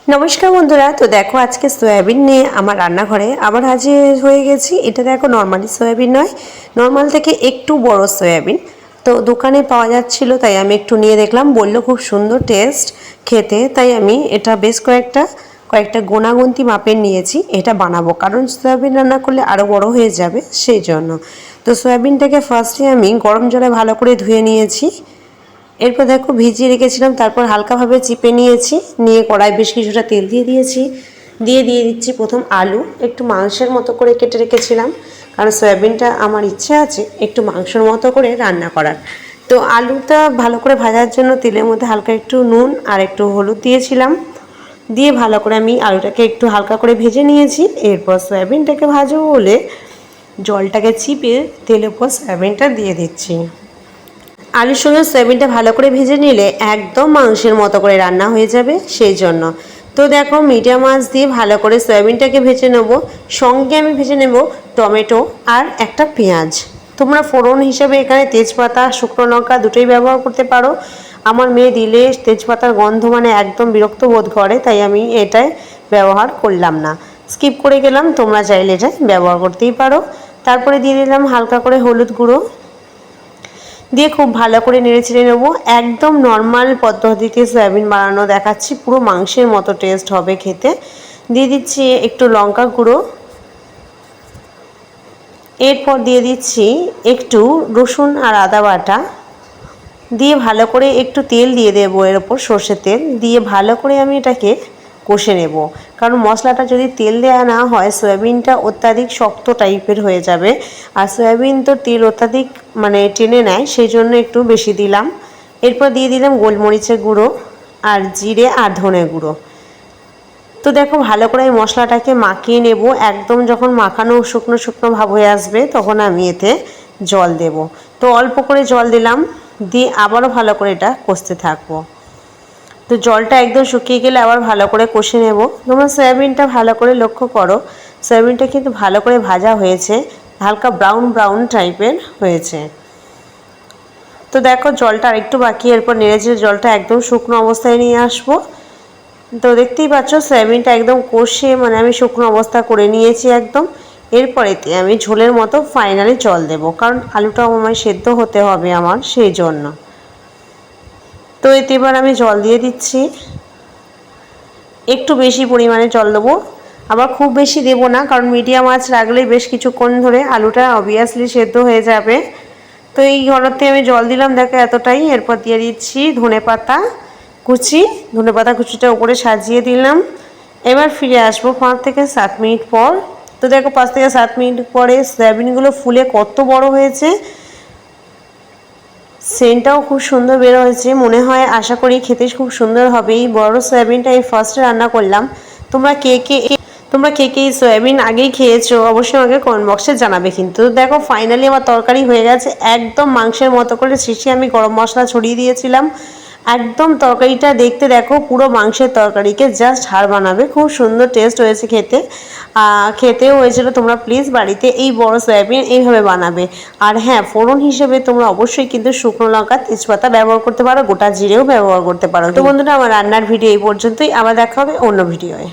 নমস্কার বন্ধুরা, তো দেখো আজকে সয়াবিন নিয়ে আমার রান্নাঘরে আবার হাজির হয়ে গেছি। এটা দেখো নর্মালি সয়াবিন নয়, নর্মাল থেকে একটু বড় সয়াবিন। তো দোকানে পাওয়া যাচ্ছিল, তাই আমি একটু নিয়ে দেখলাম। বললো খুব সুন্দর টেস্ট খেতে, তাই আমি এটা বেশ কয়েকটা গোনাগুনতি মাপের নিয়েছি। এটা বানাবো, কারণ সয়াবিন রান্না করলে আরও বড় হয়ে যাবে, সেই জন্য। তো সয়াবিনটাকে ফার্স্টে আমি গরম জলে ভালো করে ধুয়ে নিয়েছি। এরপর দেখো ভিজিয়ে রেখেছিলাম, তারপর হালকাভাবে চিপে নিয়েছি। নিয়ে কড়াই বেশ কিছুটা তেল দিয়ে দিয়েছি। দিয়ে দিচ্ছি প্রথম আলু, একটু মাংসের মতো করে কেটে রেখেছিলাম, কারণ সয়াবিনটা আমার ইচ্ছে আছে একটু মাংসের মতো করে রান্না করার। তো আলুটা ভালো করে ভাজার জন্য তেলের মধ্যে হালকা একটু নুন আর একটু হলুদ দিয়েছিলাম। দিয়ে ভালো করে আমি আলুটাকে একটু হালকা করে ভেজে নিয়েছি। এরপর সয়াবিনটাকে ভাজবো বলে জলটাকে চিপে তেলের উপর সয়াবিনটা দিয়ে দিচ্ছি। আলুর সঙ্গে সয়াবিনটা ভালো করে ভেজে নিলে একদম মাংসের মতো করে রান্না হয়ে যাবে, সেই জন্য। তো দেখো মিডিয়াম আঁচ দিয়ে ভালো করে সয়াবিনটাকে ভেজে নেব। সঙ্গে আমি ভেজে নেব টমেটো আর একটা পেঁয়াজ। তোমরা ফোড়ন হিসেবে এখানে তেজপাতা, শুকনো লঙ্কা দুটোই ব্যবহার করতে পারো। আমার মেয়ে দিলে তেজপাতার গন্ধ মানে একদম বিরক্ত বোধ করে, তাই আমি এটাই ব্যবহার করলাম না, স্কিপ করে গেলাম। তোমরা চাইলে এটা ব্যবহার করতেই পারো। তারপরে দিয়ে দিলাম হালকা করে হলুদ গুঁড়ো, দিয়ে খুব ভালো করে নেড়ে চেড়ে নেবো। একদম নর্মাল পদ্ধতিতে সয়াবিন বানানো দেখাচ্ছি, পুরো মাংসের মতো টেস্ট হবে খেতে। দিয়ে দিচ্ছি একটু লঙ্কা গুঁড়ো, এরপর দিয়ে দিচ্ছি একটু রসুন আর আদা বাটা। দিয়ে ভালো করে একটু তেল দিয়ে দেবো এর ওপর, সর্ষের তেল দিয়ে ভালো করে আমি এটাকে কষে নেব। কারণ মশলাটা যদি তেল দেওয়া না হয় সয়াবিনটা অত্যাধিক শক্ত টাইপের হয়ে যাবে, আর সয়াবিন তো তেল অত্যাধিক মানে টেনে নেয়, সেই জন্য একটু বেশি দিলাম। এরপর দিয়ে দিলাম গোলমরিচের গুঁড়ো আর জিরে আর ধনে গুঁড়ো। তো দেখো ভালো করে এই মশলাটাকে মাখিয়ে নেব। একদম যখন মাখানো শুকনো শুকনো ভাব হয়ে আসবে, তখন আমি এতে জল দেব। তো অল্প করে জল দিলাম, দিয়ে আবারও ভালো করে এটা কষতে থাকবো। তো জলটা একদম শুকিয়ে গেলে আবার ভালো করে কষে নেব। তোমরা সয়াবিনটা ভালো করে লক্ষ্য করো, সয়াবিনটা কিন্তু ভালো করে ভাজা হয়েছে, হালকা ব্রাউন ব্রাউন টাইপের হয়েছে। তো দেখো জলটা আরেকটু বাকি, এরপর নেড়েচেড়ে জলটা একদম শুকনো অবস্থায় নিয়ে আসবো। তো দেখতেই পাচ্ছ সয়াবিনটা একদম কষে মানে আমি শুকনো অবস্থা করে নিয়েছি একদম। এরপরেতে আমি ঝোলের মতো ফাইনালি জল দেব, কারণ আলুটাও আমার সেদ্ধ হতে হবে আমার, সেই জন্য। তো এতে এবার আমি জল দিয়ে দিচ্ছি, একটু বেশি পরিমাণে জল দেবো, আবার খুব বেশি দেবো না, কারণ মিডিয়াম আঁচ রাখলেই বেশ কিছুক্ষণ ধরে আলুটা অবভিয়াসলি সেদ্ধ হয়ে যাবে। তো এই ঘনত্বে আমি জল দিলাম দেখো এতটাই। এরপর দিয়ে দিচ্ছি ধনেপাতা কুচি, ধনেপাতা কুচিটা উপরে সাজিয়ে দিলাম। এবার ফিরে আসবো 5 থেকে 7 মিনিট পর। তো দেখো 5 থেকে 7 মিনিট পরে সয়াবিনগুলো ফুলে কত বড় হয়েছে, সেন্টটাও খুব সুন্দর বের হয়েছে। মনে হয় আশা করি খেতে খুব সুন্দর হবে। এই বড় সয়াবিনটা আমি ফার্স্টে রান্না করলাম। তোমরা কে কে এই সয়াবিন আগেই খেয়েছো অবশ্যই আমাকে কমেন্ট বক্সে জানাবে। কিন্তু দেখো ফাইনালি আমার তরকারি হয়ে গেছে একদম মাংসের মতো করে। শেষে আমি গরম মশলা ছড়িয়ে দিয়েছিলাম। একদম তরকারিটা দেখতে দেখো পুরো মাংসের তরকারিকে জাস্ট হাড় বানাবে, খুব সুন্দর টেস্ট হয়েছে খেতে। খেতেও হয়েছিল। তোমরা প্লিজ বাড়িতে এই বড় সয়াবিন এইভাবে বানাবে। আর হ্যাঁ, ফোড়ন হিসেবে তোমরা অবশ্যই কিন্তু শুকনো লঙ্কা, তেজপাতা ব্যবহার করতে পারো, গোটা জিরেও ব্যবহার করতে পারো। তো বন্ধুরা, আমার রান্নার ভিডিও এই পর্যন্তই। আবার দেখা হবে অন্য ভিডিওয়ে।